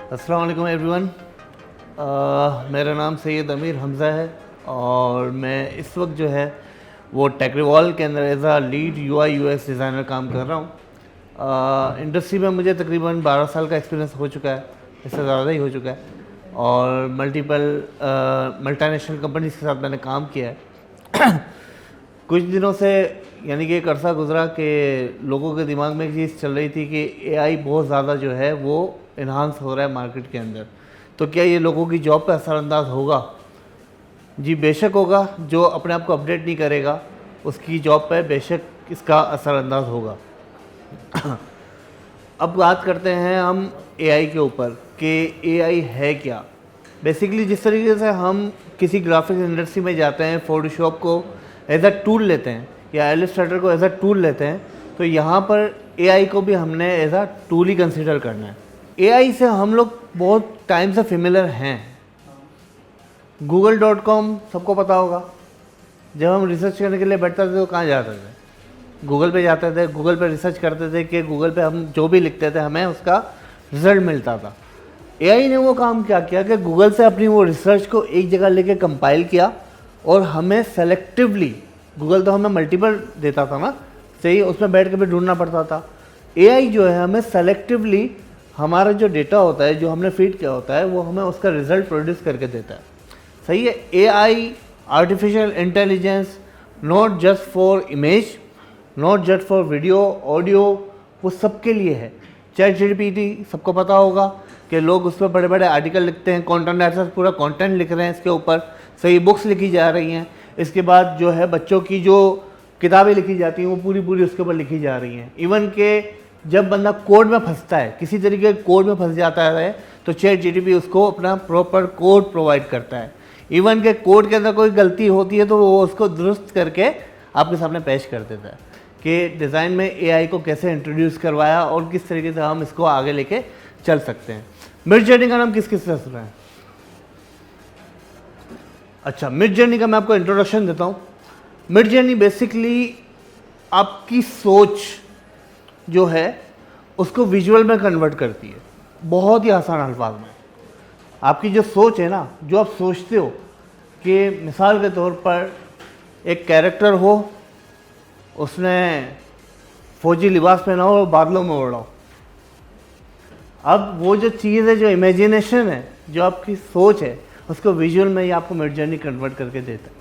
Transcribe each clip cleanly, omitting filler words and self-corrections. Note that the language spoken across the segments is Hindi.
अस्सलाम वालेकुम एवरीवन। मेरा नाम सैयद अमीर हमज़ा है और मैं इस वक्त जो है वो टेक्रिवॉल के अंदर एज आ लीड UI UX डिज़ाइनर काम कर रहा हूँ। इंडस्ट्री में मुझे तकरीबन 12 साल का एक्सपीरियंस हो चुका है, इससे ज़्यादा ही हो चुका है और मल्टीनेशनल कंपनीज के साथ मैंने काम किया है। कुछ दिनों से यानी कि एक अरसा गुजरा कि लोगों के दिमाग में एक चीज़ चल रही थी कि AI बहुत ज़्यादा जो है वो इन्हांस हो रहा है मार्केट के अंदर, तो क्या ये लोगों की जॉब पे असरअंदाज होगा? जी बेशक होगा। जो अपने आप को अपडेट नहीं करेगा उसकी जॉब पे बेशक इसका असरअंदाज होगा। अब बात करते हैं हम AI के ऊपर कि AI है क्या। बेसिकली जिस तरीके से हम किसी ग्राफिक्स इंडस्ट्री में जाते हैं, फोटोशॉप को एज अ टूल लेते हैं या इलस्ट्रेटर को एज अ टूल लेते हैं, तो यहाँ पर AI को भी हमने एज अ टूल ही कंसिडर करना है। AI से हम लोग बहुत टाइम से फेमिलियर हैं। google.com सबको पता होगा। जब हम रिसर्च करने के लिए बैठते थे तो कहाँ जाते थे? गूगल पे जाते थे, गूगल पे रिसर्च करते थे कि गूगल पे हम जो भी लिखते थे हमें उसका रिजल्ट मिलता था। AI ने वो काम क्या किया कि गूगल से अपनी वो रिसर्च को एक जगह लेके कंपाइल किया और हमें सेलेक्टिवली, गूगल तो हमें मल्टीपल देता था ना, सही, उसमें बैठ के भी ढूंढना पड़ता था। AI जो है हमें सेलेक्टिवली हमारा जो डेटा होता है, जो हमने फीड किया होता है, वो हमें उसका रिजल्ट प्रोड्यूस करके देता है। सही है। AI artificial intelligence not just for image, not just for video audio, वो सबके लिए है। ChatGPT सबको पता होगा कि लोग उस पर बड़े बड़े आर्टिकल लिखते हैं, कंटेंट राइटर्स पूरा कंटेंट लिख रहे हैं इसके ऊपर, सही, बुक्स लिखी जा रही हैं। इसके बाद जो है बच्चों की जो किताबें लिखी जाती हैं वो पूरी पूरी उसके ऊपर लिखी जा रही हैं। इवन के जब बंदा कोड में फंसता है, किसी तरीके के कोड में फंस जाता है, तो ChatGPT उसको अपना प्रॉपर कोड प्रोवाइड करता है। इवन के कोड के अंदर कोई गलती होती है तो वो उसको दुरुस्त करके आपके सामने पेश कर देता है कि डिज़ाइन में AI को कैसे इंट्रोड्यूस करवाया और किस तरीके से हम इसको आगे लेके चल सकते हैं। मिडजर्नी का नाम किस किस से सुना है? अच्छा, मिडजर्नी का मैं आपको इंट्रोडक्शन देता हूँ। मिडजर्नी बेसिकली आपकी सोच जो है उसको विजुअल में कन्वर्ट करती है, बहुत ही आसान अल्फाज में। आपकी जो सोच है ना, जो आप सोचते हो कि मिसाल के तौर पर एक कैरेक्टर हो, उसने फौजी लिबास पहना हो और बादलों में उड़ रहा हो। अब वो जो चीज़ है, जो इमेजिनेशन है, जो आपकी सोच है, उसको विजुअल में ही आपको मिडजर्नी कन्वर्ट करके देता है।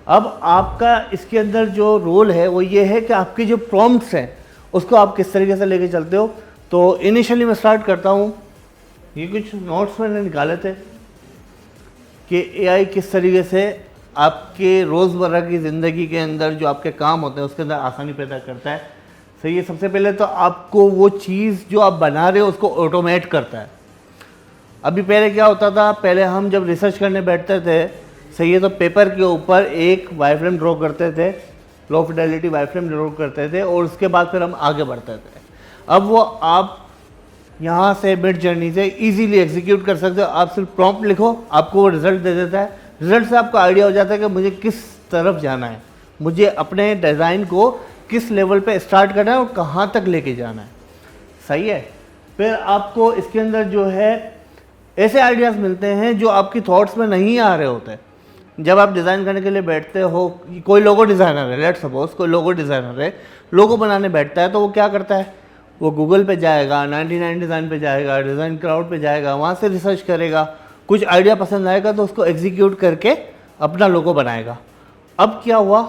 अब आपका इसके अंदर जो रोल है वो ये है कि आपकी जो प्रॉम्प्ट्स हैं उसको आप किस तरीके से लेके चलते हो। तो इनिशियली मैं स्टार्ट करता हूँ, ये कुछ नोट्स मैंने निकाले थे कि AI किस तरीके से आपके रोज़मर्रा की ज़िंदगी के अंदर जो आपके काम होते हैं उसके अंदर आसानी पैदा करता है। सही है। सबसे पहले तो आपको वो चीज़ जो आप बना रहे हो उसको ऑटोमेट करता है। अभी पहले क्या होता था, पहले हम जब रिसर्च करने बैठते थे, सही है, तो पेपर के ऊपर एक वाईफ्रेम ड्रॉ करते थे, लो फिडेलिटी वाईफ्रेम ड्रॉ करते थे और उसके बाद फिर हम आगे बढ़ते थे। अब वो आप यहाँ से मिडजर्नी से इजीली एग्जीक्यूट कर सकते हो। आप सिर्फ प्रॉम्प्ट लिखो, आपको वो रिजल्ट दे देता है। रिजल्ट से आपको आइडिया हो जाता है कि मुझे किस तरफ जाना है, मुझे अपने डिज़ाइन को किस लेवल पे स्टार्ट करना है और कहाँ तक लेके जाना है। सही है। फिर आपको इसके अंदर जो है ऐसे आइडियाज़ मिलते हैं जो आपकी थॉट्स में नहीं आ रहे होते। जब आप डिज़ाइन करने के लिए बैठते हो, कोई लोगो डिज़ाइनर है, लेट्स सपोज कोई लोगो डिज़ाइनर है, लोगो बनाने बैठता है, तो वो क्या करता है, वो गूगल पे जाएगा, 99 डिज़ाइन पे जाएगा, डिज़ाइन क्राउड पे जाएगा, वहाँ से रिसर्च करेगा, कुछ आइडिया पसंद आएगा तो उसको एग्जीक्यूट करके अपना लोगो बनाएगा। अब क्या हुआ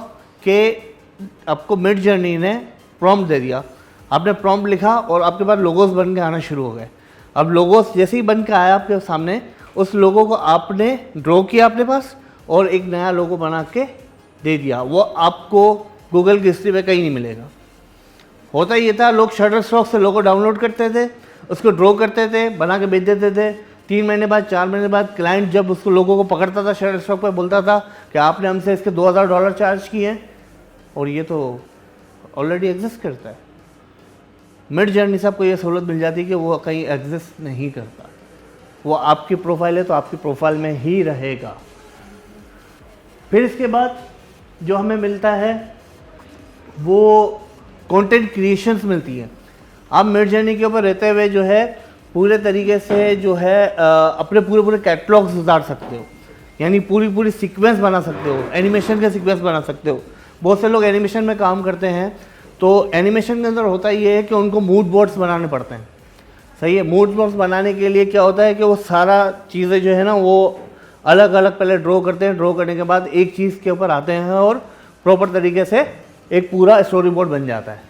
कि आपको मिडजर्नी ने प्रॉम्प्ट दे दिया, आपने प्रॉम्प्ट लिखा और आपके पास लोगोस बन के आना शुरू हो गए। अब लोगोस जैसे ही बन के आया आपके सामने, उस लोगो को आपने ड्रॉ किया अपने पास और एक नया लोगो बना के दे दिया। वो आपको गूगल की हिस्ट्री में कहीं नहीं मिलेगा। होता ये था, लोग शटरस्टॉक से लोगो डाउनलोड करते थे, उसको ड्रॉ करते थे, बना के भेज देते थे। 3 महीने बाद, 4 महीने बाद क्लाइंट जब उसको लोगों को पकड़ता था शटरस्टॉक पे, बोलता था कि आपने हमसे इसके $2000 चार्ज किए हैं और ये तो ऑलरेडी एग्जिस्ट करता है। मिडजर्नी से आपको ये सहूलत मिल जाती है कि वो कहीं एग्जिस्ट नहीं करता, वो आपकी प्रोफाइल है तो आपकी प्रोफाइल में ही रहेगा। फिर इसके बाद जो हमें मिलता है वो कंटेंट क्रिएशंस मिलती है। आप मिडजर्नी के ऊपर रहते हुए जो है पूरे तरीके से जो है अपने पूरे कैटलॉग्स उतार सकते हो, यानी पूरी सीक्वेंस बना सकते हो, एनिमेशन का सीक्वेंस बना सकते हो। बहुत से लोग एनिमेशन में काम करते हैं, तो एनिमेशन के अंदर होता ये है कि उनको मूड बोर्ड्स बनाने पड़ते हैं। सही है, मूड बोर्ड्स बनाने के लिए क्या होता है कि वो सारा चीज़ें जो है ना वो अलग अलग पहले ड्रॉ करते हैं, ड्रॉ करने के बाद एक चीज़ के ऊपर आते हैं और प्रॉपर तरीके से एक पूरा स्टोरी बोर्ड बन जाता है।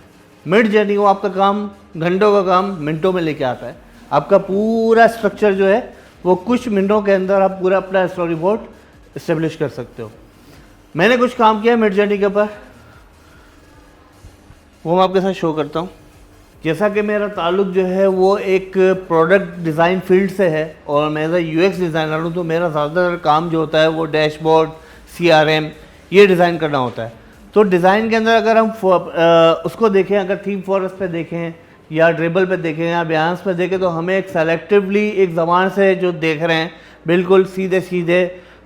मिड जर्नी वो आपका काम घंटों का काम मिनटों में लेके आता है। आपका पूरा स्ट्रक्चर जो है वो कुछ मिनटों के अंदर आप पूरा अपना स्टोरी बोर्ड इस्टेब्लिश कर सकते हो। मैंने कुछ काम किया मिड जर्नी के ऊपर, वो मैं आपके साथ शो करता हूँ। जैसा कि मेरा ताल्लुक जो है वो एक प्रोडक्ट डिज़ाइन फील्ड से है और मैं एज अ यूएक्स डिज़ाइनर हूँ, तो मेरा ज़्यादातर काम जो होता है वो डैशबोर्ड, CRM ये डिज़ाइन करना होता है। तो डिज़ाइन के अंदर अगर हम उसको देखें, अगर थीम फॉरेस्ट पे देखें या ड्रिबल पे देखें या बयान्स पे देखें, तो हमें एक सेलेक्टिवली एक ज़बान से जो देख रहे हैं बिल्कुल सीधे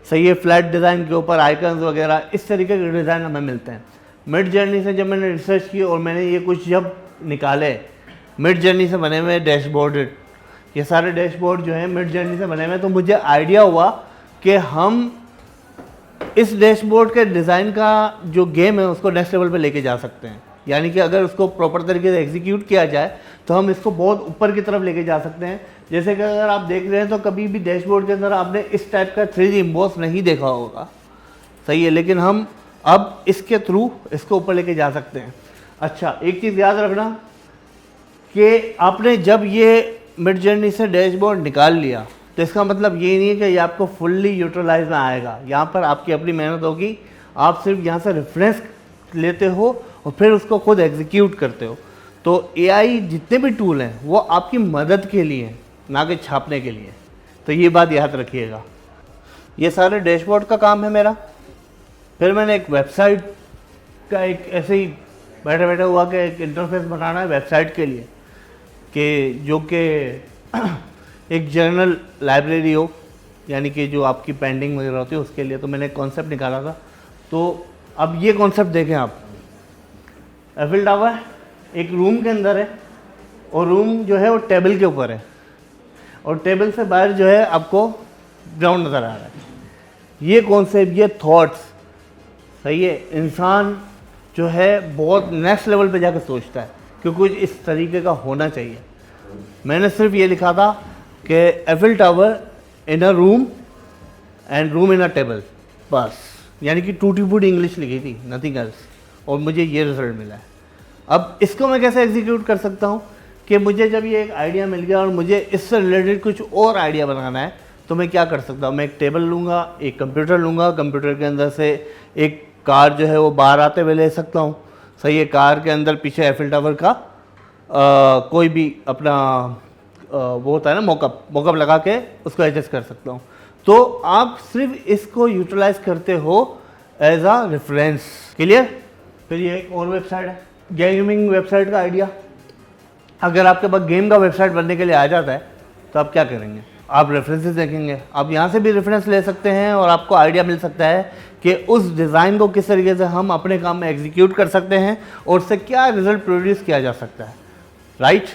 सही है, फ्लैट डिज़ाइन के ऊपर आइकन्स वगैरह इस तरीके के डिज़ाइन हमें मिलते हैं। मिड जर्नी से जब मैंने रिसर्च की और मैंने ये कुछ जब निकाले, मिड जर्नी से बने हुए डैशबोर्ड, ये सारे डैशबोर्ड जो हैं मिड जर्नी से बने हुए, तो मुझे आइडिया हुआ कि हम इस डैशबोर्ड के डिज़ाइन का जो गेम है उसको नेक्स्ट लेवल पे लेके जा सकते हैं। यानी कि अगर उसको प्रॉपर तरीके से एग्जीक्यूट किया जाए तो हम इसको बहुत ऊपर की तरफ लेके जा सकते हैं। जैसे कि अगर आप देख रहे हैं तो कभी भी डैशबोर्ड के अंदर आपने इस टाइप का 3D इम्बॉस नहीं देखा होगा, सही है, लेकिन हम अब इसके थ्रू इसको ऊपर लेके जा सकते हैं। अच्छा, एक चीज़ याद रखना कि आपने जब ये मिड जर्नी से डैशबोर्ड निकाल लिया तो इसका मतलब ये नहीं है कि ये आपको फुल्ली यूटिलाइज में आएगा। यहाँ पर आपकी अपनी मेहनत होगी, आप सिर्फ यहाँ से रेफरेंस लेते हो और फिर उसको खुद एग्जीक्यूट करते हो। तो AI जितने भी टूल हैं वो आपकी मदद के लिए हैं, ना कि छापने के लिए। तो ये बात याद रखिएगा। ये सारे डैशबोर्ड का काम है मेरा। फिर मैंने एक वेबसाइट का एक ऐसे ही बैठे हुआ कि एक इंटरफेस बनाना है वेबसाइट के लिए, कि जो कि एक जर्नल लाइब्रेरी हो, यानी कि जो आपकी पेंडिंग वगैरह होती है उसके लिए। तो मैंने एक कॉन्सेप्ट निकाला था। तो अब ये कॉन्सेप्ट देखें आप, एफिल टावर एक रूम के अंदर है और रूम जो है वो टेबल के ऊपर है और टेबल से बाहर जो है आपको ग्राउंड नज़र आ रहा है। ये कॉन्सेप्ट, ये थॉट्स, सही है, इंसान जो है बहुत नेक्स्ट लेवल पे जाकर सोचता है कि कुछ इस तरीके का होना चाहिए। मैंने सिर्फ ये लिखा था कि Eiffel tower in a room and room in a table, बस, यानी कि टूटी फूटी इंग्लिश लिखी थी, नथिंग एल्स, और मुझे ये रिजल्ट मिला है। अब इसको मैं कैसे एग्जीक्यूट कर सकता हूँ कि मुझे जब ये एक आइडिया मिल गया और मुझे इससे रिलेटेड कुछ और आइडिया बनाना है, तो मैं क्या कर सकता हूँ। मैं एक टेबल लूँगा, एक कंप्यूटर लूँगा, कंप्यूटर के अंदर से एक कार जो है वो बाहर आते हुए ले सकता हूँ, सही है। कार के अंदर पीछे एफिल टावर का कोई भी अपना वो होता है ना मॉकअप लगा के उसको एडजस्ट कर सकता हूँ। तो आप सिर्फ इसको यूटिलाइज करते हो एज आ रेफरेंस। क्लियर। फिर ये एक और वेबसाइट है, गेमिंग वेबसाइट का आइडिया। अगर आपके पास गेम का वेबसाइट बनने के लिए आ जाता है तो आप क्या करेंगे, आप रेफरेंसेस देखेंगे। आप यहाँ से भी रेफरेंस ले सकते हैं और आपको आइडिया मिल सकता है कि उस डिज़ाइन को किस तरीके से हम अपने काम में एग्जीक्यूट कर सकते हैं और उससे क्या रिजल्ट प्रोड्यूस किया जा सकता है। राइट,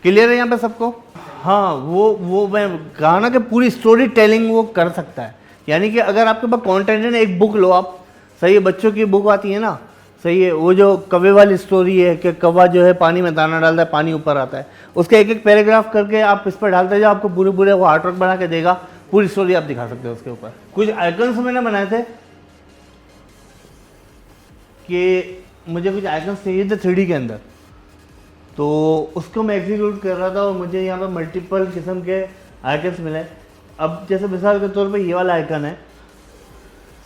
क्लियर है यहाँ पे सबको। हाँ, वो मैं कहा ना कि पूरी स्टोरी टेलिंग वो कर सकता है। यानी कि अगर आपके पास कॉन्टेंट है ना, एक बुक लो आप, सही है, बच्चों की बुक आती है ना, सही है, वो जो कौवे वाली स्टोरी है कि कौवा जो है पानी में दाना डालता है, पानी ऊपर आता है, उसका एक एक पैराग्राफ करके आप इस पर डालते जाओ, आपको पूरे वो आर्टवर्क बना के देगा, पूरी स्टोरी आप दिखा सकते हो उसके ऊपर। कुछ आइकन्स मैंने बनाए थे कि मुझे कुछ आइकन्स चाहिए थे 3D के अंदर, तो उसको मैं एग्जीक्यूट कर रहा था और मुझे यहाँ पर मल्टीपल किस्म के आइकन्स मिले। अब जैसे मिसाल के तौर पे ये वाला आइकन है,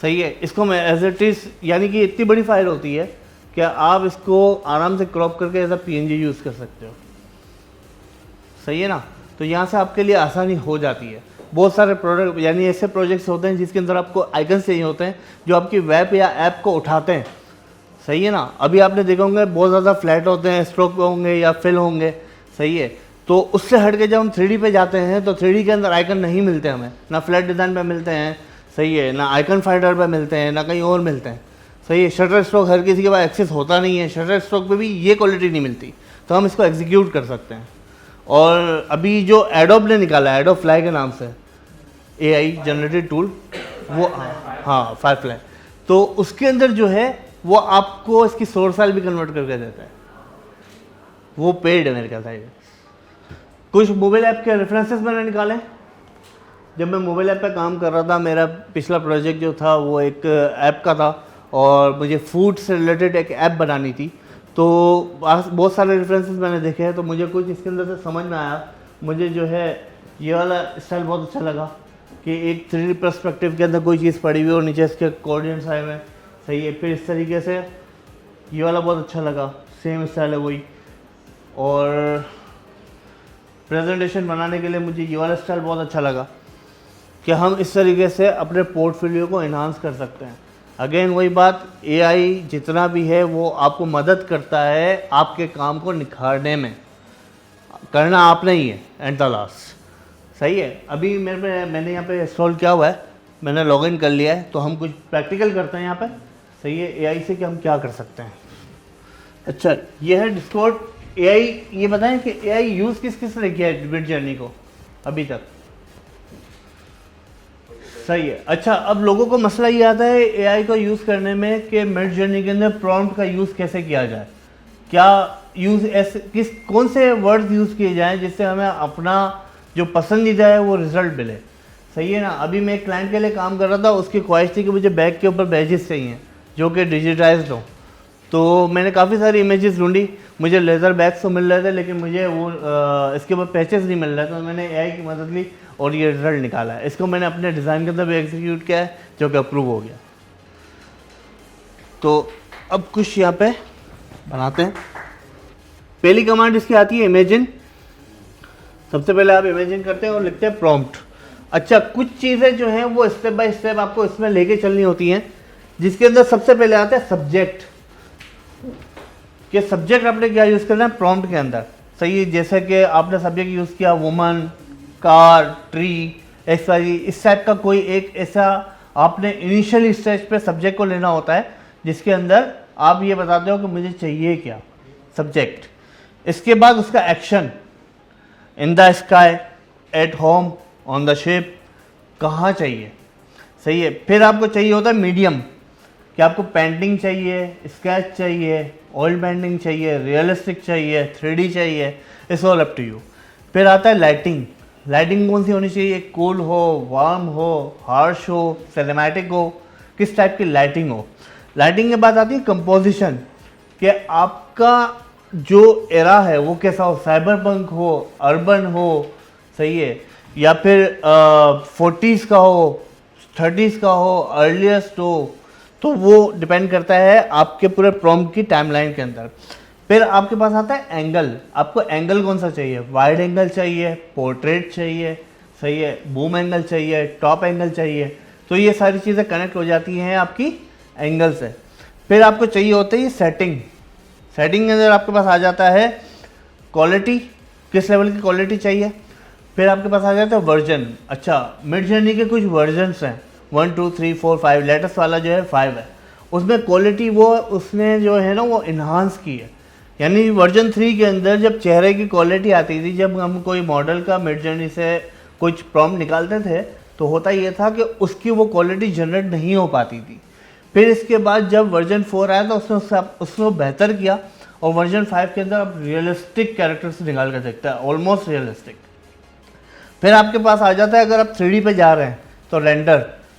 सही है, इसको मैं एज इट इज़, यानी कि इतनी बड़ी फाइल होती है कि आप इसको आराम से क्रॉप करके एज अ PNG यूज़ कर सकते हो, सही है ना। तो यहाँ से आपके लिए आसानी हो जाती है। बहुत सारे प्रोडक्ट यानी ऐसे प्रोजेक्ट्स होते हैं जिसके अंदर आपको आइकन्स चाहिए होते हैं जो आपकी वेब या ऐप को उठाते हैं, सही है ना। अभी आपने देखा होंगे बहुत ज़्यादा फ्लैट होते हैं, स्ट्रोक होंगे या फिल होंगे, सही है। तो उससे हट के जब हम 3D पे जाते हैं तो 3D के अंदर आइकन नहीं मिलते हमें, ना फ्लैट डिज़ाइन पे मिलते हैं, सही है, ना आइकन फाइंडर पे मिलते हैं, ना कहीं और मिलते हैं, सही है। शटर स्ट्रोक हर किसी के पास एक्सेस होता नहीं है, शटर स्ट्रोक पे भी ये क्वालिटी नहीं मिलती, तो हम इसको एग्जीक्यूट कर सकते हैं। और अभी जो एडोब ने निकाला है, एडोब फ्लाई के नाम से AI जनरेटेड टूल, वो हाँ फायरफ्लाई, तो उसके अंदर जो है वो आपको इसकी सोर्स फाइल भी कन्वर्ट करके देता है, वो पेड है मेरे ख्याल से। कुछ मोबाइल ऐप के रेफरेंसेस मैंने निकाले। जब मैं मोबाइल ऐप पे काम कर रहा था, मेरा पिछला प्रोजेक्ट जो था वो एक ऐप का था और मुझे फूड से रिलेटेड एक ऐप बनानी थी, तो बहुत सारे रेफरेंसेस मैंने देखे हैं, तो मुझे कुछ इसके अंदर से समझ में आया। मुझे जो है ये वाला स्टाइल बहुत अच्छा लगा कि एक 3D पर्सपेक्टिव के अंदर कोई चीज़ पड़ी हुई और नीचे इसके कोऑर्डिनेट्स आए हुए हैं, सही है। फिर इस तरीके से ये वाला बहुत अच्छा लगा, सेम स्टाइल है वही। और प्रेजेंटेशन बनाने के लिए मुझे ये वाला स्टाइल बहुत अच्छा लगा कि हम इस तरीके से अपने पोर्टफोलियो को इन्हांस कर सकते हैं। अगेन वही बात, AI जितना भी है वो आपको मदद करता है आपके काम को निखारने में, करना आपने ही है एट द लास्ट, सही है। अभी मैंने यहाँ पे इंस्टॉल किया हुआ है, मैंने लॉगिन कर लिया है, तो हम कुछ प्रैक्टिकल करते हैं यहाँ पे, सही है, AI से कि हम क्या कर सकते हैं। अच्छा, ये है डिस्कॉर्ड। AI, ये बताएं कि AI यूज़ किस किस ने किया है मिडजर्नी को अभी तक, सही है। अच्छा, अब लोगों को मसला ये आता है AI को यूज़ करने में कि मिडजर्नी के अंदर प्रॉम्प्ट का यूज़ कैसे किया जाए, क्या यूज़ ऐसे कौन से वर्ड्स यूज़ किए जाएं जिससे हमें अपना जो पसंदीदा है वो रिज़ल्ट मिले, सही है ना। अभी मैं एक क्लाइंट के लिए काम कर रहा था, उसकी ख्वाहिश थी कि मुझे बैग के ऊपर बैजेस चाहिए जो कि डिजिटाइज्ड हो, तो मैंने काफ़ी सारी इमेजेस ढूंढी, मुझे लेज़र बैग्स तो मिल रहे थे लेकिन मुझे वो इसके ऊपर पैचेस नहीं मिल रहे, तो मैंने AI की मदद ली और ये रिज़ल्ट निकाला है। इसको मैंने अपने डिज़ाइन के अंदर भी एग्जीक्यूट किया है जो कि अप्रूव हो गया। तो अब कुछ यहाँ पे बनाते हैं। पहली कमांड इसकी आती है इमेजिन। सबसे पहले आप इमेजिन करते हैं और लिखते हैं प्रॉम्प्ट। अच्छा, कुछ चीज़ें जो हैं वो स्टेप बाय स्टेप आपको इसमें लेके चलनी होती हैं, जिसके अंदर सबसे पहले आता है सब्जेक्ट, कि सब्जेक्ट आपने क्या यूज़ करना है प्रॉम्प्ट के अंदर, सही है। जैसे कि आपने सब्जेक्ट यूज़ किया वुमन, कार, ट्री, एक्सवाइज़ेड, इस टाइप का कोई एक ऐसा आपने इनिशियल स्टेज पे सब्जेक्ट को लेना होता है जिसके अंदर आप ये बताते हो कि मुझे चाहिए क्या, सब्जेक्ट। इसके बाद उसका action, in the sky, at home, on the ship, कहाँ चाहिए, सही है। फिर आपको चाहिए होता है मीडियम, कि आपको पेंटिंग चाहिए, स्केच चाहिए, ऑयल पेंटिंग चाहिए, रियलिस्टिक चाहिए, 3D चाहिए, it's all up to you. फिर आता है लाइटिंग। लाइटिंग कौन सी होनी चाहिए, कूल हो, वार्म हो, हार्श हो, सिनेमैटिक हो, किस टाइप की लाइटिंग हो। लाइटिंग के बाद आती है कंपोजिशन, कि आपका जो एरा है वो कैसा हो, साइबर पंक हो, अर्बन हो, सही है, या फिर 40s का हो, 30s का हो, अर्लीस्ट हो, तो वो डिपेंड करता है आपके पूरे प्रॉम्प्ट की टाइमलाइन के अंदर। फिर आपके पास आता है एंगल, आपको एंगल कौन सा चाहिए, वाइड एंगल चाहिए, पोर्ट्रेट चाहिए, सही है, बूम एंगल चाहिए, टॉप एंगल चाहिए, तो ये सारी चीज़ें कनेक्ट हो जाती हैं आपकी एंगल से। फिर आपको चाहिए होता है सेटिंग। सेटिंग के अंदर आपके पास आ जाता है क्वालिटी, किस लेवल की क्वालिटी चाहिए। फिर आपके पास आ जाता है वर्जन। अच्छा, मिडजर्नी के कुछ वर्जन्स हैं, 1 2 3 4 5, लेटेस्ट वाला जो है 5 है, उसमें क्वालिटी वो उसने जो है ना वो इन्हांस की है। यानी वर्जन 3 के अंदर जब चेहरे की क्वालिटी आती थी, जब हम कोई मॉडल का मिडजर्नी से कुछ प्रॉम्प्ट निकालते थे, तो होता ये था कि उसकी वो क्वालिटी जनरेट नहीं हो पाती थी। फिर इसके बाद जब वर्जन 4 आया तो उसने बेहतर किया, और वर्जन 5 के अंदर आप रियलिस्टिक कैरेक्टर्स निकाल कर सकते हैं, ऑलमोस्ट रियलिस्टिक। फिर आपके पास आ जाता है, अगर आप 3D पे जा रहे हैं तो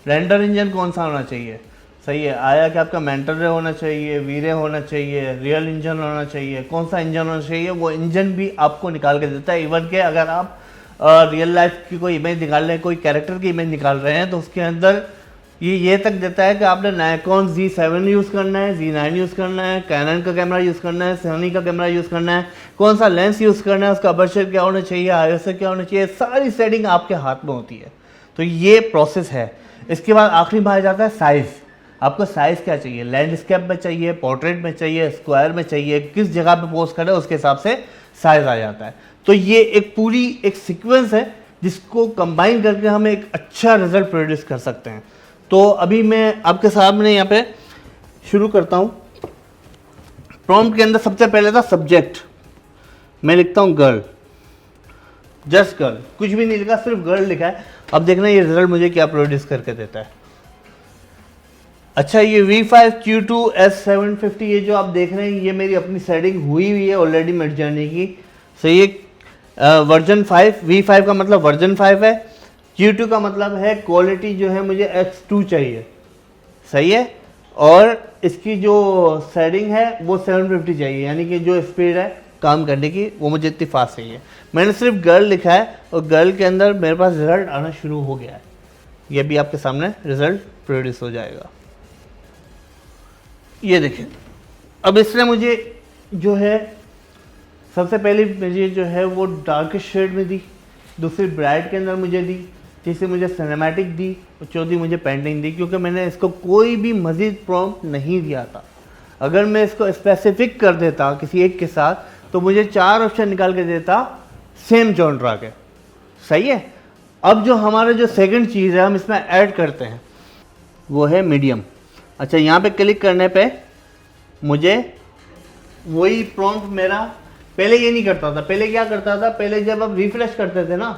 रेंडर इंजन कौन सा होना चाहिए, सही है। आया कि आपका मेंटर रे होना चाहिए, वीरे होना चाहिए, रियल इंजन होना चाहिए, कौन सा इंजन होना चाहिए, वो इंजन भी आपको निकाल के देता है। इवन के अगर आप रियल लाइफ की कोई इमेज निकाल रहे हैं, कोई कैरेक्टर की इमेज निकाल रहे हैं, तो उसके अंदर ये तक देता है कि आपने नायकॉन Z7 यूज़ करना है, Z9 यूज़ करना है, कैनन का कैमरा यूज़ करना है, सोनी का कैमरा यूज़ करना है, कौन सा लेंस यूज़ करना है, उसका अपर्चर क्या होना चाहिए, आईएसओ क्या होना चाहिए, सारी सेटिंग आपके हाथ में होती है। तो ये प्रोसेस है। इसके बाद आखिरी में आ जाता है साइज़। आपको साइज़ क्या चाहिए, लैंडस्केप में चाहिए, पोर्ट्रेट में चाहिए, स्क्वायर में चाहिए, किस जगह पे पोस्ट करें उसके हिसाब से साइज़ आ जाता है। तो ये एक पूरी एक सीक्वेंस है जिसको कंबाइन करके हम एक अच्छा रिजल्ट प्रोड्यूस कर सकते हैं। तो अभी मैं आपके सामने यहाँ पे शुरू करता हूँ। प्रॉम्प्ट के अंदर सबसे पहले था सब्जेक्ट, मैं लिखता हूँ गर्ल, जस्ट गर्ल, कुछ भी नहीं लिखा, सिर्फ गर्ल लिखा है। अब देखना ये रिजल्ट मुझे क्या प्रोड्यूस करके देता है। अच्छा, ये V5Q2S750 ये जो आप देख रहे हैं, ये मेरी अपनी सेटिंग हुई हुई है ऑलरेडी मिड जर्नी की। सही है, वर्जन 5, V5 का मतलब वर्जन 5 है, Q2 का मतलब है क्वालिटी जो है मुझे X2 चाहिए। सही है, और इसकी जो सेटिंग है वो 750 चाहिए, यानी कि जो स्पीड है काम करने की वो मुझे इतनी फास्ट चाहिए। मैंने सिर्फ गर्ल लिखा है और गर्ल के अंदर मेरे पास रिजल्ट आना शुरू हो गया है। ये भी आपके सामने रिजल्ट प्रोड्यूस हो जाएगा। ये देखें, अब इसने मुझे जो है सबसे पहले मुझे जो है वो डार्केस्ट शेड में दी, दूसरी ब्राइट के अंदर मुझे दी, तीसरी मुझे सिनेमैटिक दी और चौथी मुझे पेंटिंग दी, क्योंकि मैंने इसको कोई भी मज़ीद प्रॉम्प्ट नहीं दिया था। अगर मैं इसको स्पेसिफिक कर देता किसी एक के साथ तो मुझे 4 ऑप्शन निकाल के देता सेम जॉनरा के। सही है, अब जो हमारा जो सेकंड चीज़ है हम इसमें ऐड करते हैं वो है मीडियम। अच्छा, यहाँ पे क्लिक करने पे मुझे वही प्रॉम्प्ट मेरा, पहले ये नहीं करता था। पहले क्या करता था, पहले जब आप रिफ्रेश करते थे ना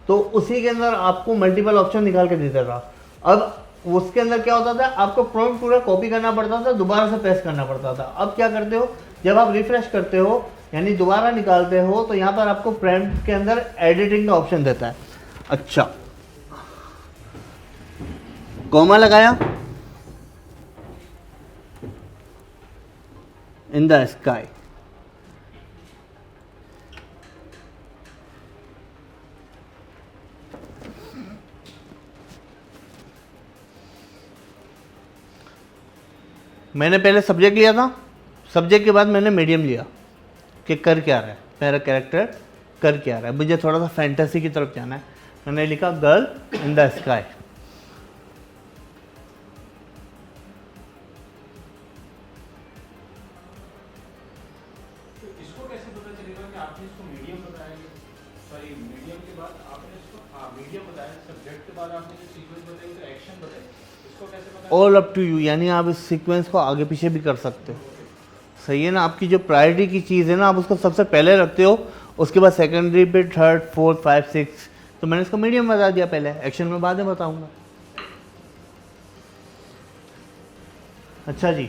तो उसी के अंदर आपको मल्टीपल ऑप्शन निकाल के देता था। अब उसके अंदर क्या होता था, आपको प्रॉम्प्ट पूरा कॉपी करना पड़ता था, दोबारा से पेस्ट करना पड़ता था। अब क्या करते हो, जब आप रिफ्रेश करते हो यानी दोबारा निकालते हो तो यहाँ पर आपको प्रॉम्प्ट के अंदर एडिटिंग का ऑप्शन देता है। अच्छा, कॉमा लगाया, इन द स्काई, मैंने पहले सब्जेक्ट लिया था, सब्जेक्ट के बाद मैंने मीडियम लिया कि कर क्या रहा है मेरा कैरेक्टर, कर क्या रहा है। मुझे थोड़ा सा फैंटेसी की तरफ जाना है, मैंने लिखा गर्ल इन द स्काई। इसको कैसे पता चलेगा कि आपने इसको मीडियम बताया? सॉरी, मीडियम के बाद आपने इसको मीडियम बताया, सब्जेक्ट के बाद आपने जो सीक्वेंस बताई तो एक्शन बताई, इसको कैसे पता? ऑल अप टू यू, यानी आप इस सीक्वेंस को आगे पीछे भी कर सकते हो। सही है ना, आपकी जो प्रायोरिटी की चीज़ है ना आप उसको सबसे पहले रखते हो, उसके बाद सेकेंडरी पे थर्ड फोर्थ 5 6। तो मैंने इसको मीडियम बता दिया, पहले एक्शन में बाद में बताऊंगा। अच्छा जी,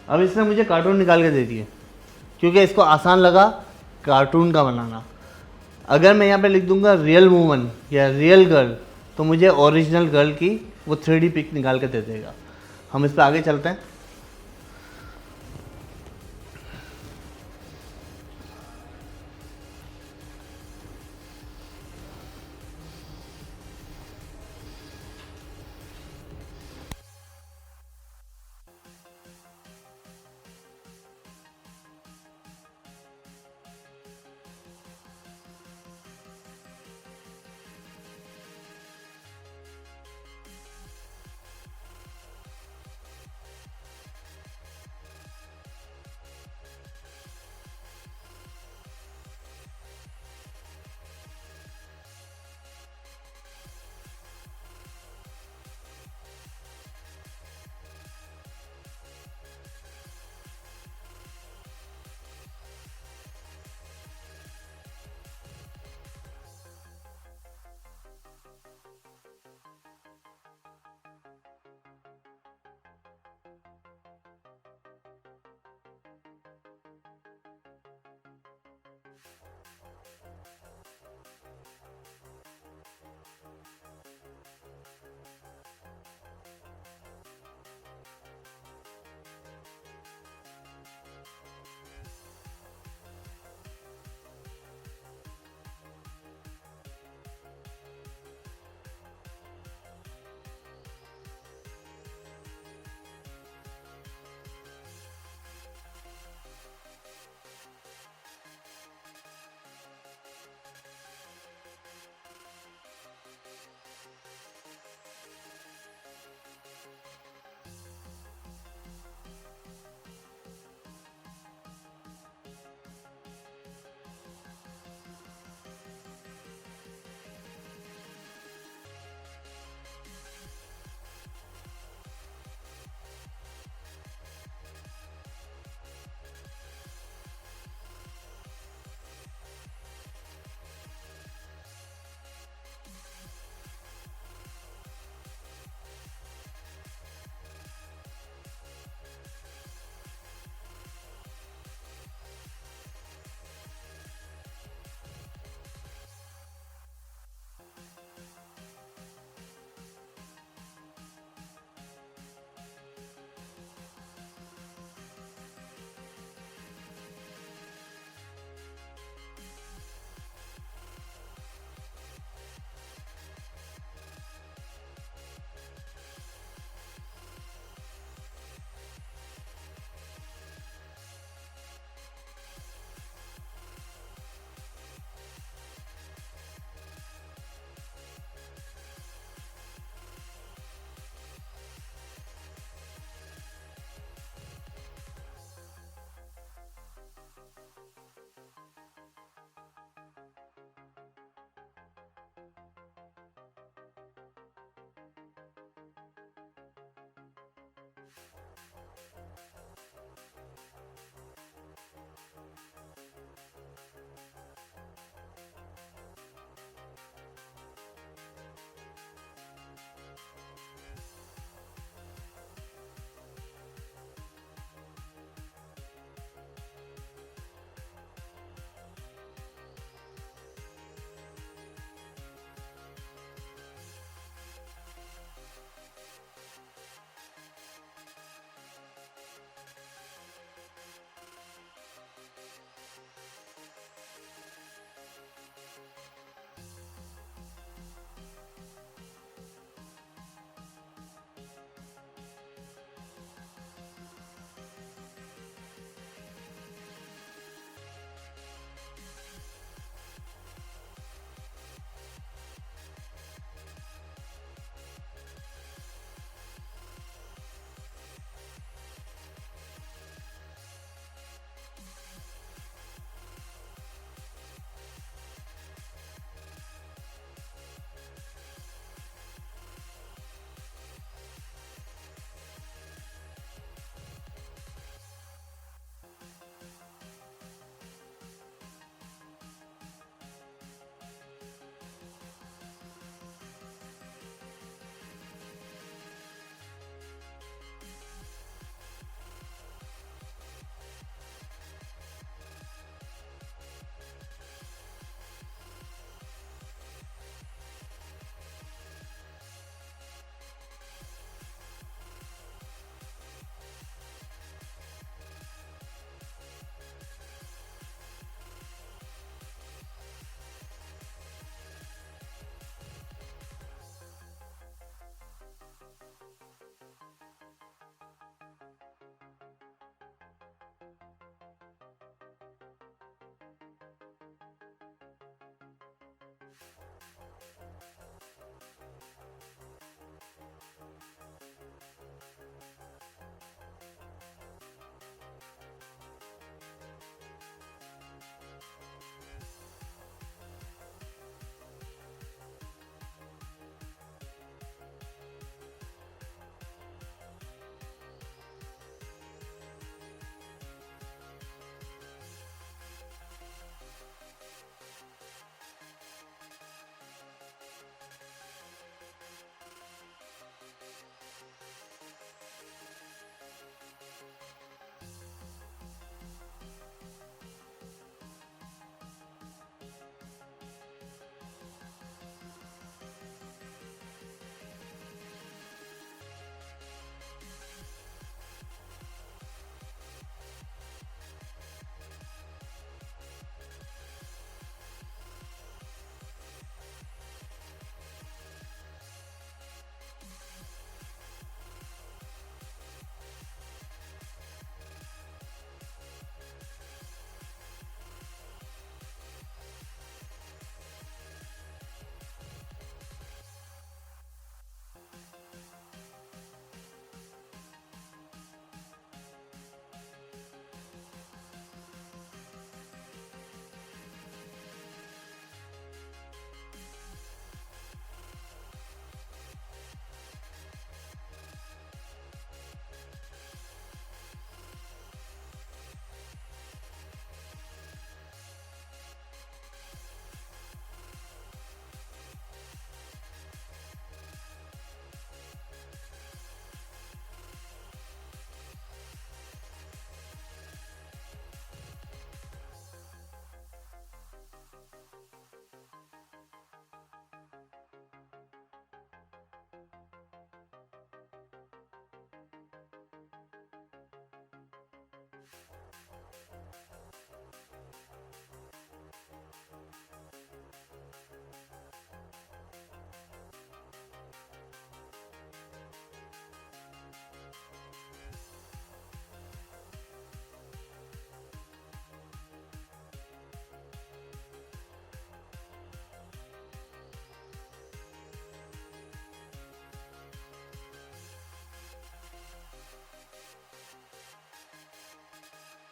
अब इसने मुझे कार्टून निकाल के दे दिए क्योंकि इसको आसान लगा कार्टून का बनाना। अगर मैं यहाँ पे लिख दूंगा रियल वूमन या रियल गर्ल तो मुझे ओरिजिनल गर्ल की वो 3D पिक निकाल के दे देगा। हम इस पर आगे चलते हैं।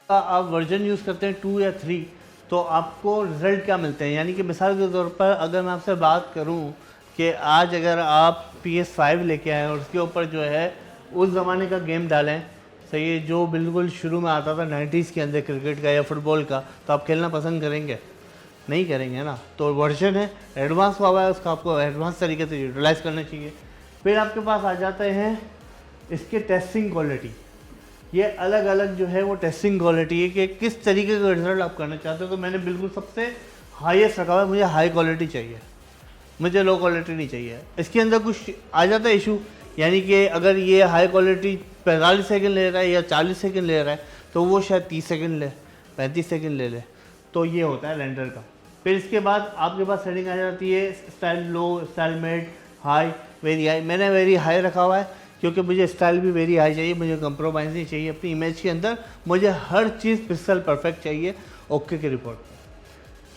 आप वर्जन यूज़ करते हैं 2 या 3 तो आपको रिज़ल्ट क्या मिलते हैं, यानी कि मिसाल के तौर पर अगर मैं आपसे बात करूं कि आज अगर आप PS5 लेके आएँ और उसके ऊपर जो है उस ज़माने का गेम डालें, सही है, जो बिल्कुल शुरू में आता था 90s के अंदर क्रिकेट का या फुटबॉल का, तो आप खेलना पसंद करेंगे? नहीं करेंगे ना। तो वर्जन है, एडवांस हुआ है, उसका आपको एडवांस तरीके से यूटिलाइज़ करना चाहिए। फिर आपके पास आ जाते हैं इसके टेस्टिंग क्वालिटी। ये अलग अलग जो है वो टेस्टिंग क्वालिटी है कि किस तरीके का रिजल्ट आप करना चाहते हो। तो मैंने बिल्कुल सबसे हाईएस्ट रखा हुआ है, मुझे हाई क्वालिटी चाहिए, मुझे लो क्वालिटी नहीं चाहिए। इसके अंदर कुछ आ जाता है इशू, यानी कि अगर ये हाई क्वालिटी 45 सेकंड ले रहा है या 40 सेकंड ले रहा है तो वो शायद 30 सेकंड ले, 35 सेकंड ले ले। तो ये होता है रेंडर का। फिर इसके बाद आपके पास सेटिंग आ जाती है style low, style med, high, very high. मैंने वेरी हाई रखा हुआ है क्योंकि मुझे स्टाइल भी वेरी हाई चाहिए, मुझे कंप्रोमाइज़ नहीं चाहिए अपनी इमेज के अंदर, मुझे हर चीज़ पिक्सल परफेक्ट चाहिए ओके की रिपोर्ट।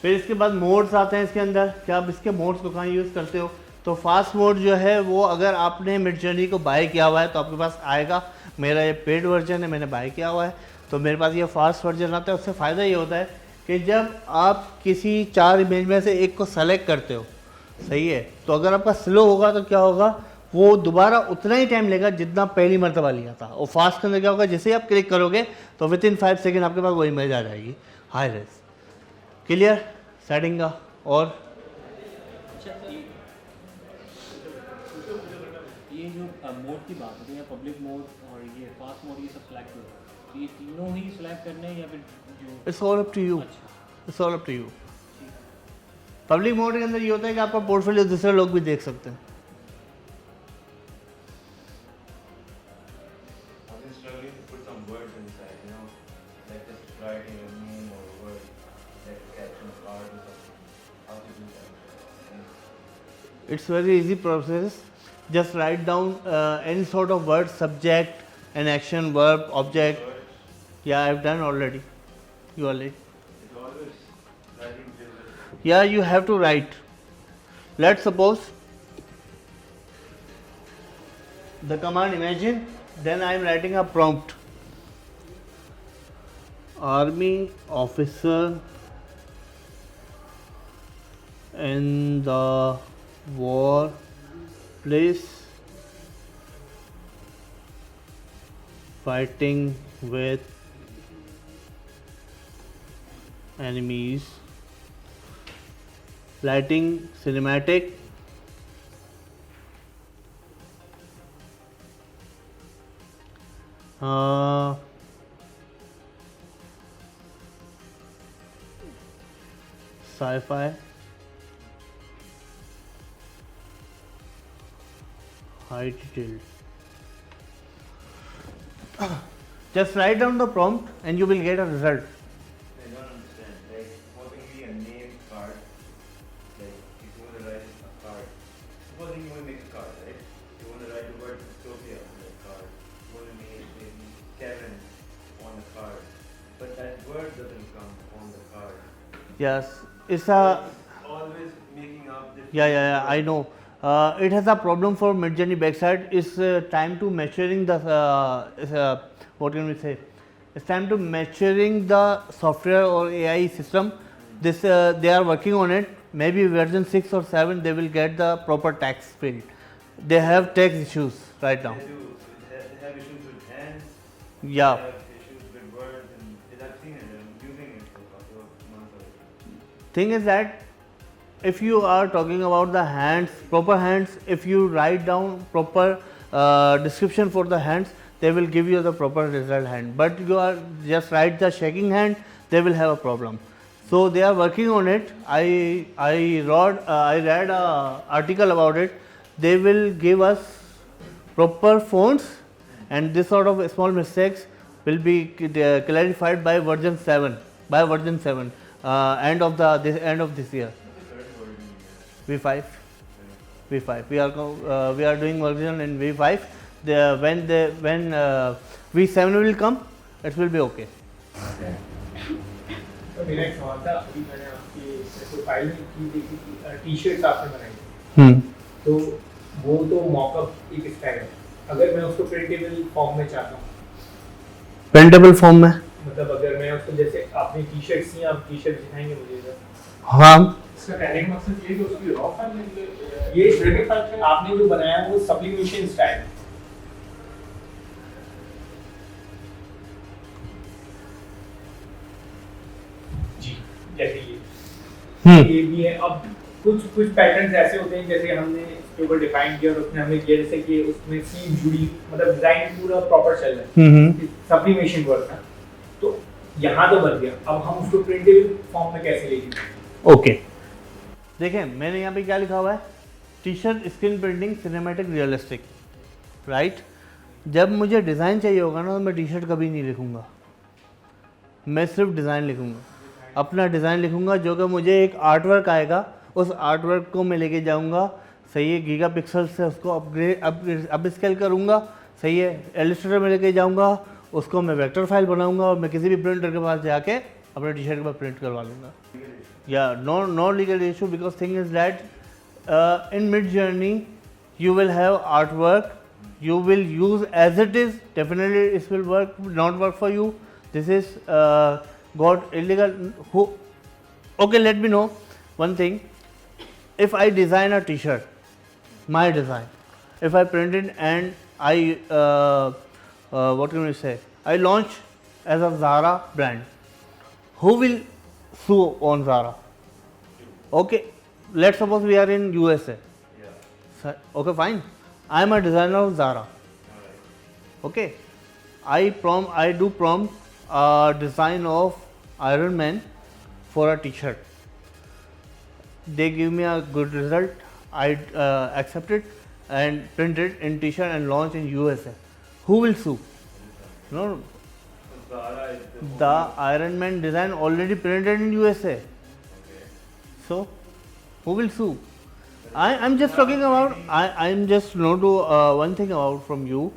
फिर इसके बाद मोड्स आते हैं इसके अंदर कि आप इसके मोड्स को कहाँ यूज़ करते हो। तो फास्ट मोड जो है वो अगर आपने मिडजर्नी को बाय किया हुआ है तो आपके पास आएगा। मेरा ये पेड वर्जन है, मैंने बाय किया हुआ है, तो मेरे पास ये फास्ट वर्जन आता है। उससे फ़ायदा ये होता है कि जब आप किसी 4 इमेज में से एक को सेलेक्ट करते हो, सही है, तो अगर आपका स्लो होगा तो क्या होगा, वो दोबारा उतना ही टाइम लेगा जितना पहली मरतबा लिया था। और फास्ट के अंदर क्या होगा, जैसे ही आप क्लिक करोगे तो विद इन 5 सेकेंड आपके पास वो इमेज आ जाएगी हाई रेस। क्लियर सेटिंग का। और ये जो मोड की बात होती है, पब्लिक मोड और ये फास्ट मोड, ये सब सेलेक्ट हो, तो ये तीनों ही सेलेक्ट करने हैं या फिर जो it's all up to you, it's all up to you. Public mode के अंदर ये होता है कि आपका पोर्टफोलियो दूसरे लोग भी देख सकते हैं। I've been struggling to put some words inside, you know, like just writing a name or a word, like a caption, a card or something. How to do that? It's very easy process. Just write down any sort of word, subject, an action, verb, object. Words, Yeah, I've done already. You are late. it's always writing different. Yeah, you have to write. Let's suppose the command imagine, then I am writing a prompt. Army officer in the war place fighting with enemies, lighting cinematic, sci-fi, high detailed. Just write down the prompt and you will get a result. I don't understand. Like, supposing a name card, like, if you want to write a card, supposing you want to make a card, right? You want to write the word dystopia on the card. You want to make maybe Kevin on the card. But that word doesn't come on the card. Yes, it's a Always making up different yeah, I know. It has a problem for Midjourney backside. It's time to maturing the what can we say? It's time to maturing the software or AI system. This they are working on it. Maybe version 6 or 7 they will get the proper text field. They have text issues right now. They do. They have issues with hands. Yeah. They have issues with words, and I've seen it. I'm using it for a couple of months already. Thing is that if you are talking about the hands, proper hands, if you write down proper description for the hands, they will give you the proper result hand. But you are just write the shaking hand, they will have a problem. So they are working on it. I read a article about it. They will give us proper fonts, and this sort of small mistakes will be clarified by version 7. By version 7, end of this year. V5. V5. We are doing version in V5. When V7 will come, it will be okay. तो मेरा एक सवाल था, अभी मैंने आपकी प्रोफाइल में की देखी कि टी-शर्ट्स आपने बनाई, तो वो तो मॉकअप एक स्टाइल है। अगर मैं उसको प्रिंटेबल फॉर्म में चाहता हूँ, प्रिंटेबल फॉर्म में मतलब अगर मैं उसको जैसे आपने टी शर्ट सी आप टी शर्ट दिखाएंगे मुझे इधर? हाँ इसका कहने का मकसद ये है कि उसकी रॉ फाइल में ये श्रेडिंग फाइल आपने जो बनाया है वो सब्लिमेशन स्टाइल जी जैसे ये भी है। अब कुछ पैटर्न्स ऐसे होते हैं जैसे हमने इसके ऊपर डिफाइन किया और उसने हमें किया जैसे कि उसमें सी जुड़ी मतलब डिजाइन पूरा प्रॉपर चल रहा है सब्लिमेशन वर्क है तो यहाँ तो बन गया। अब हम उसको प्रिंटेबल फॉर्म में कैसे लेंगे? ओके देखें मैंने यहाँ पे क्या लिखा हुआ है, T shirt screen printing cinematic realistic, right. जब मुझे डिज़ाइन चाहिए होगा ना तो मैं टी शर्ट कभी नहीं लिखूँगा, मैं सिर्फ डिज़ाइन लिखूँगा, अपना डिज़ाइन लिखूँगा जो कि मुझे एक आर्ट वर्क आएगा, उस आर्ट वर्क को मैं लेके जाऊँगा, सही है, गीगा पिक्सल से उसको अप स्केल करूँगा, सही है, इलस्ट्रेटर में लेके जाऊँगा, उसको मैं वेक्टर फाइल बनाऊँगा और मैं किसी भी प्रिंटर के पास जाके अपने टी शर्ट के पास प्रिंट करवा लूँगा। या no legal issue because thing is that in Midjourney you will have artwork, you will use as it is, definitely it will work, not work for you, this is got illegal who. Okay, let me know one thing, if I design a t-shirt, my design, if I print it and I what can we say, I launch as a Zara brand, who will sue on Zara? Okay, let's suppose we are in USA. Yeah. Okay, fine. I am a designer of Zara. Okay, I do prompt a design of Iron Man for a T-shirt. They give me a good result. I accept it and print it in T-shirt and launch in USA. Who will sue? No, So Zara is the Iron Man design already printed in USA. Okay. So, who will sue? I'm just talking about. I'm just know to one thing about from you.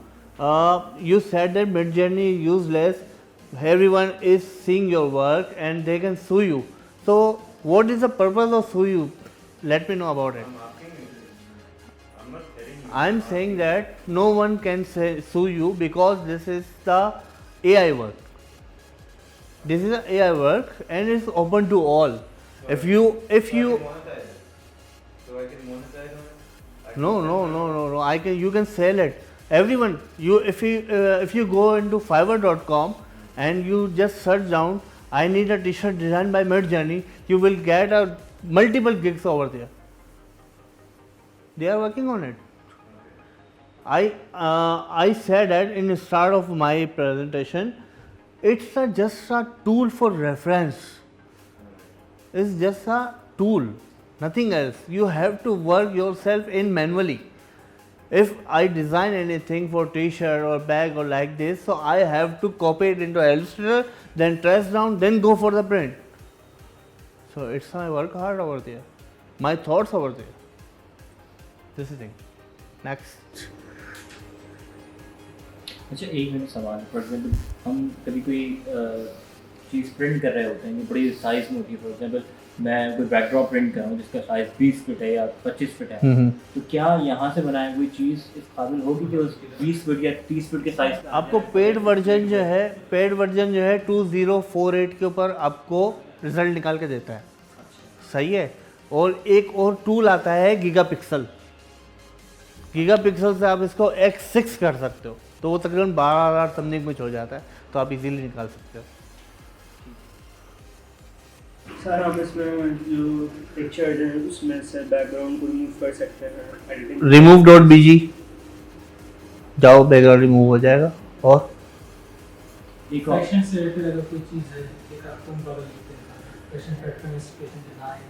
You said that Midjourney is useless. Everyone is seeing your work and they can sue you. So, what is the purpose of sue you? Let me know about it. I'm asking you. I'm not telling you. I'm saying that no one can sue you because this is the AI work. This is the AI work and it's open to all. So If you I can monetize it. So I can monetize on it. I can No. I can. You can sell it. Everyone. If you go into Fiverr.com and you just search down, I need a T-shirt designed by Midjourney, you will get multiple gigs over there. They are working on it. I said that in the start of my presentation, it's just a tool for reference. It's just a tool, nothing else. You have to work yourself in manually. If I design anything for t-shirt or bag or like this, so I have to copy it into Illustrator, then trace down, then go for the print. So it's I work hard over there. My thoughts over there. This is the thing. Next. अच्छा एक मिनट सवाल, फॉर एग्जाम्पल हम कभी कोई चीज़ प्रिंट कर रहे होते हैं कि बड़ी साइज़ में होती है, फॉर एग्जाम्पल मैं कोई बैकड्रॉप प्रिंट कर रहा हूँ जिसका साइज़ 20 फीट है या 25 फीट है, तो क्या यहाँ से बनाई हुई चीज़ इस काबिल होगी कि उस 20 फीट या 30 फीट के साइज़? आपको पेड वर्जन जो है 2048 के ऊपर आपको रिजल्ट निकाल के देता है, सही है। और एक और टूल आता है गीगा पिक्सल से आप इसको X6 कर सकते हो, तो वो तकरीबन 12,000 समथिंग कुछ हो जाता है, तो आप इजीली निकाल सकते हो। सर हम इसमें जो पिक्चर है उसमें से बैकग्राउंड को रिमूव कर सकते हैं एडिटिंग। remove.bg जाओ, बैकग्राउंड रिमूव हो जाएगा। और एक और फैशन से रिलेटेड अगर कोई चीज़ है एक आप तुम बदल लेते हैं फैशन पैटर्न स्पेसिफिकेशन डिजाइन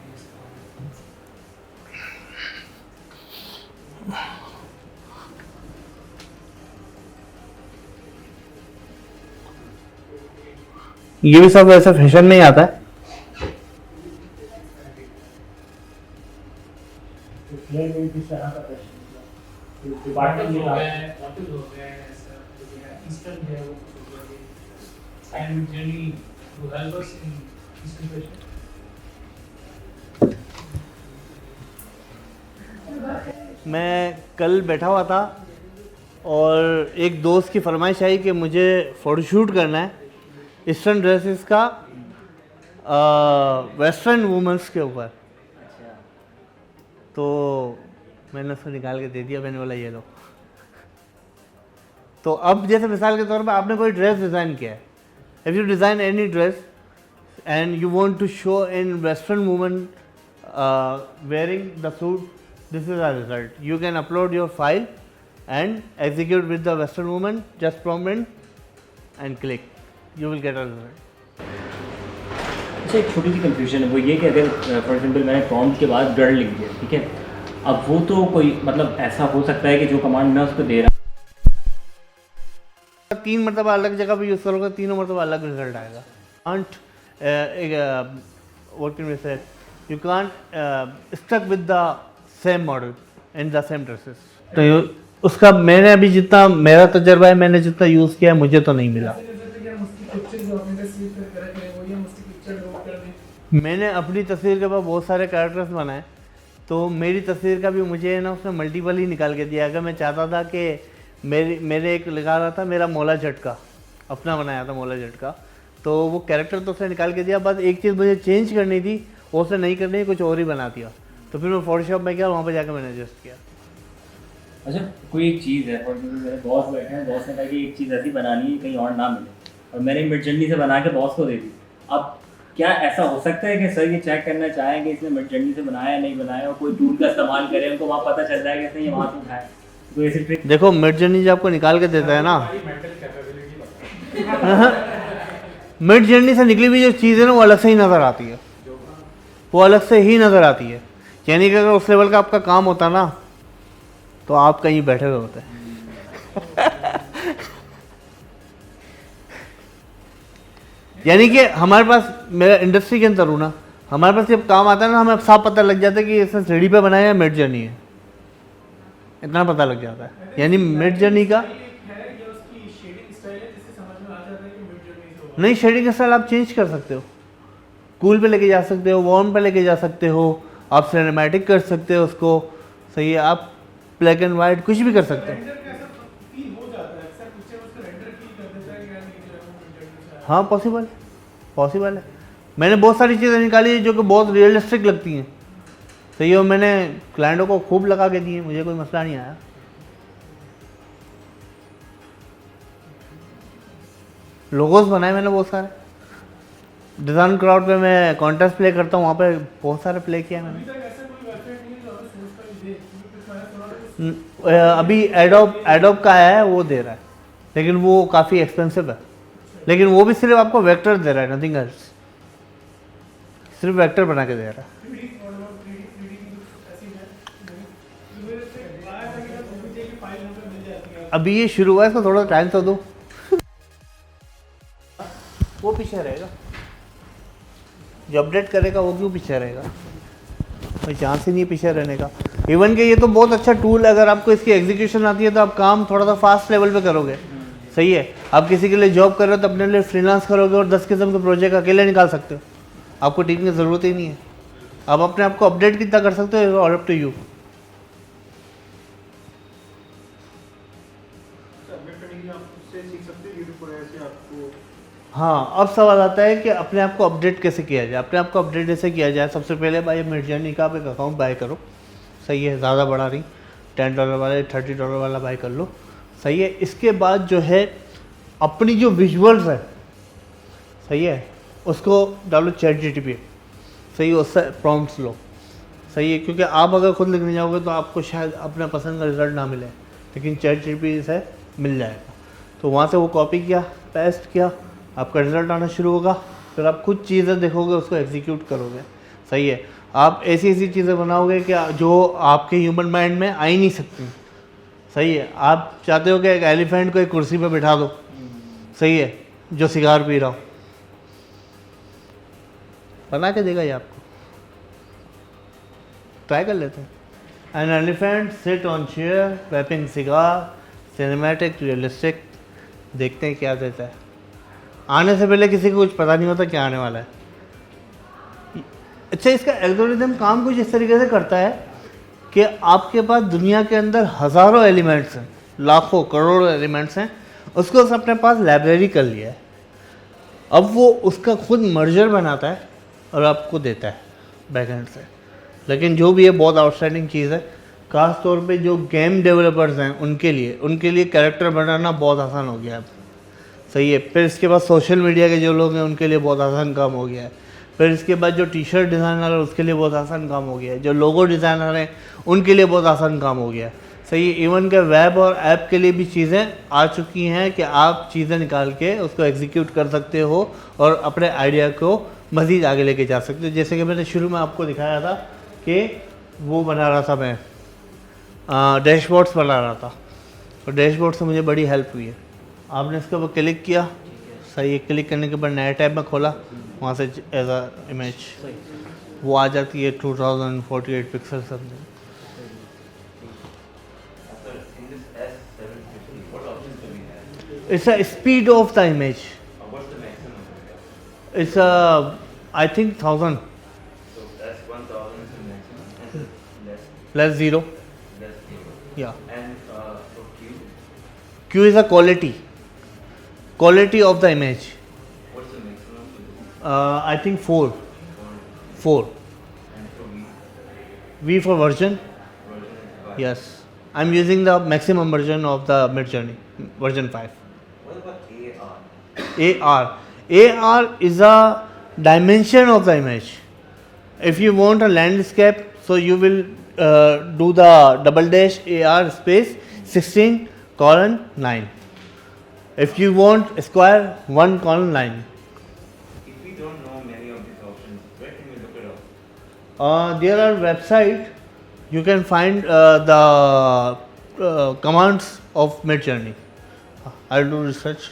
ये भी सब ऐसा फैशन में ही आता है। बाटन हो गए बॉटल हो गए ऐसा जो है इंस्टेंट है वो and journey to help us in इसकी फैशन। मैं कल बैठा हुआ था और एक दोस्त की फरमाइश आई कि मुझे फ़ोटोशूट करना है, ईस्टर्न ड्रेसेस का वेस्टर्न वुमेंस के ऊपर। अच्छा। तो मैंने उसको निकाल के दे दिया, मैंने बोला ये लो। तो अब जैसे मिसाल के तौर पे आपने कोई ड्रेस डिज़ाइन किया है, if you design any dress and you want to show in western woman wearing the suit, this is our result. You can upload your file and execute with the western woman, just prompt in and click, you will get a result. अच्छा, एक छोटी सी कंफ्यूजन है, वो ये कि अगर फॉर एग्जांपल मैंने प्रॉम्प्ट के बाद गर्ल लिख दिया, ठीक है, अब वो तो कोई मतलब ऐसा हो सकता है कि जो कमांड मैं उसको दे रहा 3 मरतबा अलग जगह पे यूज़ करोगे, तीनों मरतबा अलग रिजल्ट आएगा। What can we say? You can't stuck with the same model in the same dresses. तो उसका मैंने अभी जितना मेरा तजर्बा है, मैंने जितना यूज़ किया है, मुझे तो नहीं मिला। मैंने अपनी तस्वीर के बाद बहुत सारे कैरेक्टर्स बनाए, तो मेरी तस्वीर का भी मुझे ना उसने मल्टीपल ही निकाल के दिया। अगर मैं चाहता था कि मेरे एक लिखा रहा था मेरा मौला झटका, अपना बनाया था मौला झटका, तो वो कैरेक्टर तो उसने निकाल के दिया, बस एक चीज़ मुझे चेंज करनी थी, वो उसने नहीं करनी, कुछ और ही बना दिया। तो फिर मैं फोटोशॉप में गया, वहाँ पर जाकर मैंने एडजस्ट किया। अच्छा, कोई एक चीज़ है, फॉर एग्जांपल मेरे बॉस बैठे हैं, बॉस ने कहा कि एक चीज़ ऐसी बनानी है कहीं और ना मिले, और मैंने मिडजर्नी से बना के बॉस को दे दी। अब क्या ऐसा हो सकता है कि सर ये चेक करना चाहें कि इसने मिडजर्नी से बनाया नहीं बनाया, और कोई टूल का इस्तेमाल करें, उनको वहाँ पता चल जाए कि इसने ये वहाँ से उठाया, कोई ऐसी ट्रिक? देखो मिडजर्नी जब आपको निकाल के देता है ना, मिडजर्नी से निकली हुई जो चीज़ है ना, वो अलग से ही नज़र आती है, वो अलग से ही नज़र आती है। यानी कि अगर उस लेवल का आपका काम होता ना, तो आप कहीं बैठे हुए होते। यानी कि हमारे पास, मेरा इंडस्ट्री के अंदर हूँ ना, हमारे पास जब काम आता है ना, हमें साफ पता लग जाता है कि इसने सीढ़ी पे बनाया है मिडजर्नी है, इतना पता लग जाता है। यानी मिडजर्नी का नहीं, शेडिंग स्टाइल आप चेंज कर सकते हो, कूल पे लेके जा सकते हो, वार्म पे लेके जा सकते हो, आप सिनेमैटिक कर सकते हो उसको, सही है, आप ब्लैक एंड वाइट कुछ भी कर सकते हो। हाँ पॉसिबल है। मैंने बहुत सारी चीज़ें निकाली जो कि बहुत रियलिस्टिक लगती हैं, सही है, मैंने क्लाइंटों को खूब लगा के दी, मुझे कोई मसला नहीं आया। लोगोस बनाए मैंने बहुत सारे, डिज़ाइन क्राउड पे मैं कॉन्टेस्ट प्ले करता हूँ, वहाँ पे बहुत सारे प्ले किया मैंने। अभी एडोब का आया है, वो दे रहा है, लेकिन वो काफ़ी एक्सपेंसिव है, लेकिन वो भी सिर्फ आपको वेक्टर दे रहा है, नथिंग एल्स, सिर्फ वेक्टर बना के दे रहा है। अभी ये शुरू हुआ है, इसको थोड़ा टाइम तो दो। वो पीछे रहेगा, जो अपडेट करेगा वो क्यों पीछे रहेगा, कोई चांस ही नहीं पीछे रहने का। इवन कि ये तो बहुत अच्छा टूल है, अगर आपको इसकी एग्जीक्यूशन आती है तो आप काम थोड़ा सा फास्ट लेवल पे करोगे, सही है। आप किसी के लिए जॉब कर रहे हो तो अपने लिए फ्रीलांस करोगे और 10 किस्म के प्रोजेक्ट अकेले निकाल सकते हो, आपको टीम की ज़रूरत ही नहीं है। आप अपने आप को अपडेट कितना कर सकते हो, ऑल अप टू यू। हाँ, अब सवाल आता है कि अपने आप को अपडेट कैसे किया जाए। अपने आप को अपडेट कैसे किया जाए, सबसे पहले भाई मिडजर्नी का आप एक अकाउंट बाय करो, सही है, ज़्यादा बड़ा नहीं, $10 वाला $30 वाला बाय कर लो, सही है। इसके बाद जो है अपनी जो विजुअल्स है, सही है, उसको डालो ChatGPT, सही है, उससे प्रॉम्प्ट्स लो, सही है, क्योंकि आप अगर खुद लिखने जाओगे तो आपको शायद अपना पसंद का रिज़ल्ट ना मिले, लेकिन ChatGPT से मिल जाएगा। तो वहाँ से वो कॉपी किया, पेस्ट किया, आपका रिज़ल्ट आना शुरू होगा, फिर आप कुछ चीज़ें देखोगे, उसको एग्जीक्यूट करोगे, सही है। आप ऐसी ऐसी चीज़ें बनाओगे कि जो आपके ह्यूमन माइंड में आ ही नहीं सकती, सही है। आप चाहते हो कि एक एलिफेंट को एक कुर्सी पे बिठा दो, सही है, जो सिगार पी रहा हो, बना के देगा ये आपको, ट्राई कर लेते हैं। An elephant sit on chair vaping cigar, cinematic realistic, देखते हैं क्या देता है। आने से पहले किसी को कुछ पता नहीं होता क्या आने वाला है। अच्छा, इसका एल्गोरिथम काम कुछ इस तरीके से करता है कि आपके पास दुनिया के अंदर हज़ारों एलिमेंट्स हैं, लाखों करोड़ों एलिमेंट्स हैं, उसको उसने अपने पास लाइब्रेरी कर लिया है, अब वो उसका खुद मर्जर बनाता है और आपको देता है बैकएंड से। लेकिन जो भी है बहुत आउटस्टैंडिंग चीज़ है, खास तौर पे जो गेम डेवलपर्स हैं उनके लिए कैरेक्टर बनाना बहुत आसान हो गया है। सही है। फिर इसके बाद सोशल मीडिया के जो लोग हैं उनके लिए बहुत आसान काम हो गया है। फिर इसके बाद जो टी शर्ट डिज़ाइनर है उसके लिए बहुत आसान काम हो गया है। जो लोगो डिज़ाइनर हैं उनके लिए बहुत आसान काम हो गया है। सही है। इवन के वेब और ऐप के लिए भी चीज़ें आ चुकी हैं कि आप चीज़ें निकाल के उसको एग्जीक्यूट कर सकते हो और अपने आइडिया को मज़ीद आगे लेके जा सकते हो। जैसे कि मैंने शुरू में आपको दिखाया था कि वो बना रहा था, मैं डैशबोर्ड्स बना रहा था और डैशबोर्ड से मुझे बड़ी हेल्प हुई है। आपने इसके ऊपर क्लिक किया, सही है, क्लिक करने के बाद नया टैब में खोला, वहाँ से एज अ इमेज वो आ जाती है 2048 pixel something. After in this S750, what options do we have? It's a speed of the image. What's the maximum? It's I think 1000 So that's 1000 is the maximum, and less plus 0. less 0. Yeah. And for Q, Q is a quality of the image. what's the maximum for this? I think 4. For 4. and for V, V for version. version is 5. Yes. I'm using the maximum version of the Midjourney, version 5. What about AR? AR. AR is a dimension of the image. If you want a landscape, so you will do the double dash AR space 16:9. If you want square 1:9. If we don't know many of these options, where can we look it up? There are website you can find the commands of Midjourney. I'll do research.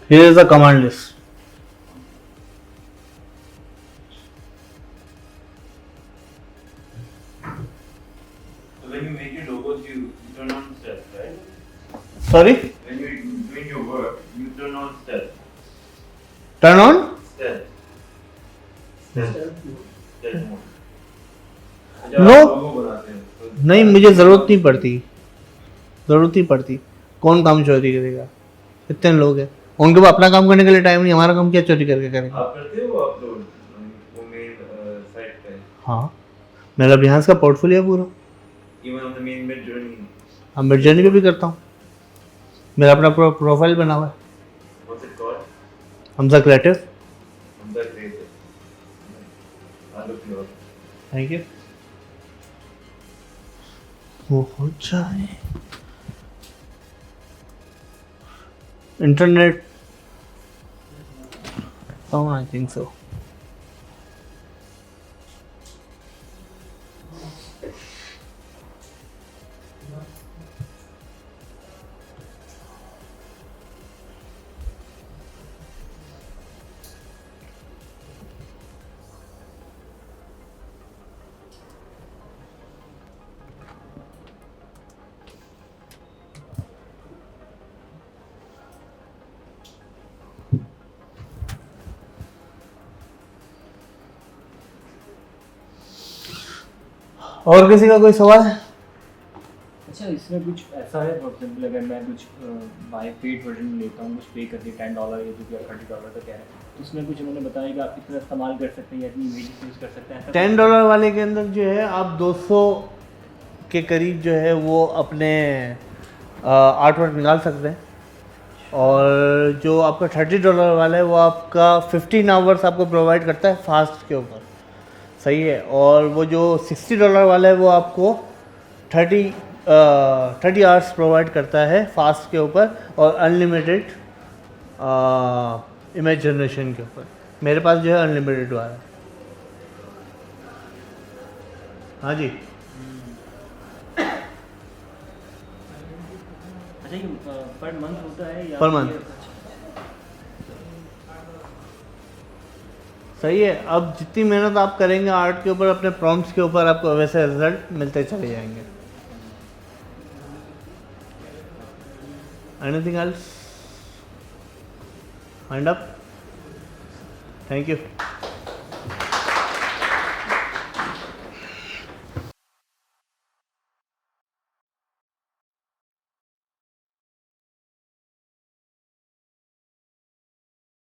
Here is the command list. So when you make your logos, you turn on steps, right? Sorry? When you're doing your work, you turn on steps. Turn on? Steps. Steps mode. No. लोगो बनाते हैं तो नहीं, मुझे ज़रूरत नहीं पड़ती। कौन काम चोरी करेगा? इतने लोग हैं, उनके पास अपना काम करने के लिए टाइम नहीं, हमारा काम क्या चोरी करके करेंगे? आप करते हो अपलोड वो मेन साइट पे? हाँ, मेरा बिहांस का पोर्टफोलियो है पूरा। Even on the main Midjourney? हम मिडजर्नी पे भी करता हूँ, मेरा अपना प्रोफाइल बना हुआ है, what's it called? Hamza creative. Hamza creative. I look you up. Thank you. वो हो जाए इंटरनेट, आई थिंक सो। और किसी का कोई सवाल है? अच्छा, इसमें कुछ ऐसा है फॉर एग्जाम्पल अगर मैं कुछ बाय पेड वर्जन लेता हूँ, कुछ पे करके $10 या जो भी $30 का कह रहे हैं, तो उसमें कुछ उन्होंने बताया कि आप इतना इस्तेमाल कर सकते हैं या इतनी इमेज यूज़ कर सकते हैं। $10 वाले के अंदर जो है आप 200 के करीब जो है वो अपने आर्ट वर्क निकाल सकते हैं, और जो आपका $30 वाला है वो आपका 15 आवर्स आपको प्रोवाइड करता है फास्ट के ऊपर। सही है। और वो जो $60 वाला है वो आपको 30 आवर्स प्रोवाइड करता है फास्ट के ऊपर और अनलिमिटेड इमेज जनरेशन के ऊपर। मेरे पास जो है अनलिमिटेड वाला है। हाँ जी। अच्छा, ये पर मंथ होता है या पर मंथ। सही है। अब जितनी मेहनत आप करेंगे आर्ट के ऊपर, अपने प्रॉम्प्ट्स के ऊपर, आपको वैसे रिजल्ट मिलते चले जाएंगे। Anything else? Wind up. Thank you.